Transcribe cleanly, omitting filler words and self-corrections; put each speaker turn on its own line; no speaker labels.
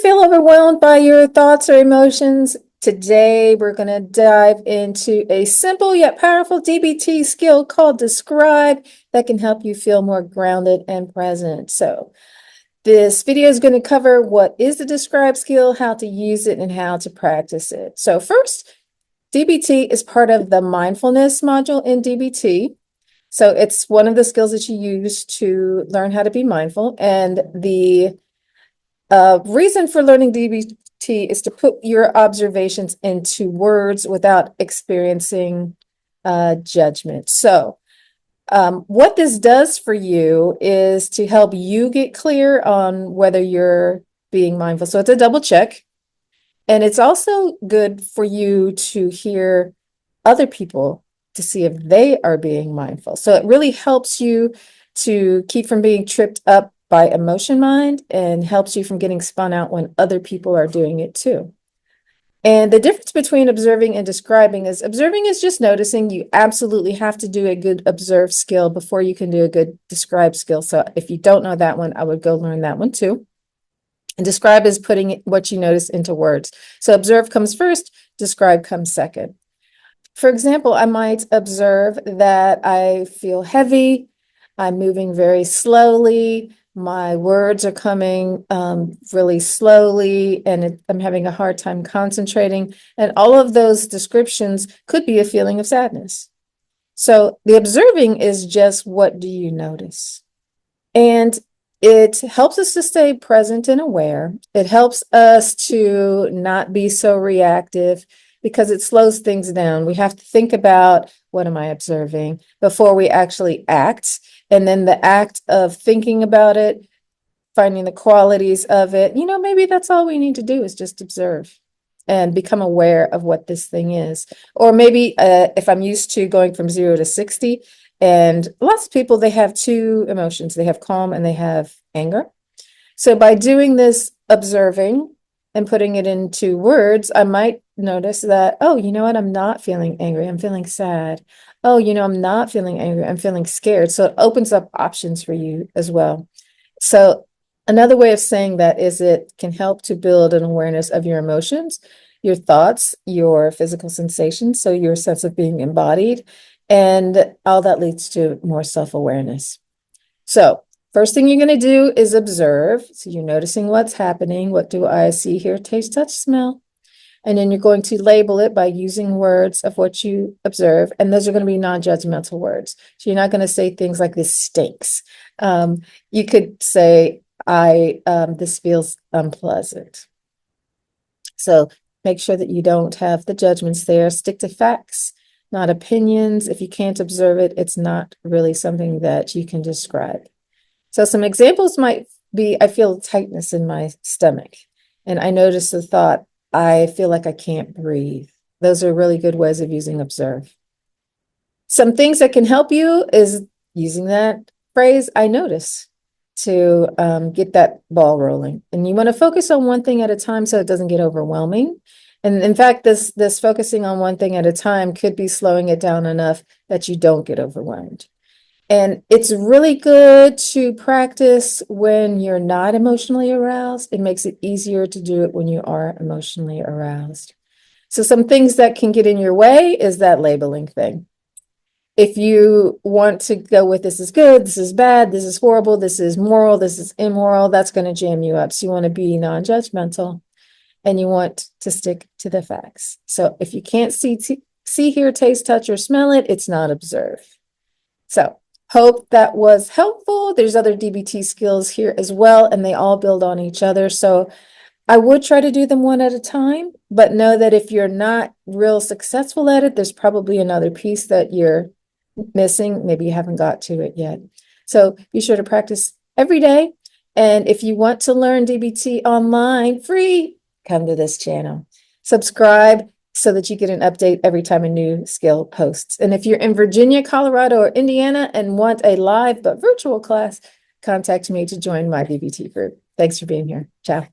feel overwhelmed by your thoughts or emotions? Today, we're going to dive into a simple yet powerful DBT skill called Describe that can help you feel more grounded and present. So, this video is going to cover what is the Describe skill, how to use it, and how to practice it. So, first, DBT is part of the Mindfulness module in DBT. So, it's one of the skills that you use to learn how to be mindful. And the reason for learning DBT is to put your observations into words without experiencing judgment. So, what this does for you is to help you get clear on whether you're being mindful. So, it's a double check. And it's also good for you to hear other people to see if they are being mindful. So, it really helps you to keep from being tripped up by emotion mind and helps you from getting spun out when other people are doing it too. And the difference between observing and describing is observing is just noticing. You absolutely have to do a good observe skill before you can do a good describe skill. So if you don't know that one, I would go learn that one too. And describe is putting what you notice into words. So observe comes first, describe comes second. For example, I might observe that I feel heavy, I'm moving very slowly, my words are coming really slowly, and I'm having a hard time concentrating. And all of those descriptions could be a feeling of sadness. So the observing is just what do you notice? And it helps us to stay present and aware. It helps us to not be so reactive because it slows things down. We have to think about what am I observing before we actually act. And then the act of thinking about it, finding the qualities of it, maybe that's all we need to do is just observe and become aware of what this thing is. Or maybe if I'm used to going from 0 to 60, and lots of people, they have two emotions. They have calm and they have anger. So by doing this observing and putting it into words, I might notice that, oh, you know what? I'm not feeling angry. I'm feeling sad. Oh, I'm not feeling angry. I'm feeling scared. So it opens up options for you as well. So another way of saying that is it can help to build an awareness of your emotions, your thoughts, your physical sensations, so your sense of being embodied, and all that leads to more self-awareness. So first thing you're going to do is observe. So you're noticing what's happening. What do I see, hear, taste, touch, smell? And then you're going to label it by using words of what you observe. And those are going to be non-judgmental words. So you're not going to say things like this stinks. You could say, this feels unpleasant. So make sure that you don't have the judgments there. Stick to facts, not opinions. If you can't observe it, it's not really something that you can describe. So some examples might be, I feel tightness in my stomach. And I notice the thought, I feel like I can't breathe. Those are really good ways of using observe. Some things that can help you is using that phrase, I notice, to get that ball rolling. And you want to focus on one thing at a time so it doesn't get overwhelming. And in fact, this focusing on one thing at a time could be slowing it down enough that you don't get overwhelmed. And it's really good to practice when you're not emotionally aroused. It makes it easier to do it when you are emotionally aroused. So some things that can get in your way is that labeling thing. If you want to go with this is good, this is bad, this is horrible, this is moral, this is immoral, that's going to jam you up. So you want to be non-judgmental and you want to stick to the facts. So if you can't see, hear, taste, touch, or smell it, it's not observe. So hope that was helpful. There's other DBT skills here as well, and they all build on each other. So I would try to do them one at a time, but know that if you're not real successful at it, there's probably another piece that you're missing. Maybe you haven't got to it yet. So be sure to practice every day. And if you want to learn DBT online free, come to this channel. Subscribe so that you get an update every time a new skill posts. And if you're in Virginia, Colorado, or Indiana and want a live but virtual class, contact me to join my DBT group. Thanks for being here. Ciao.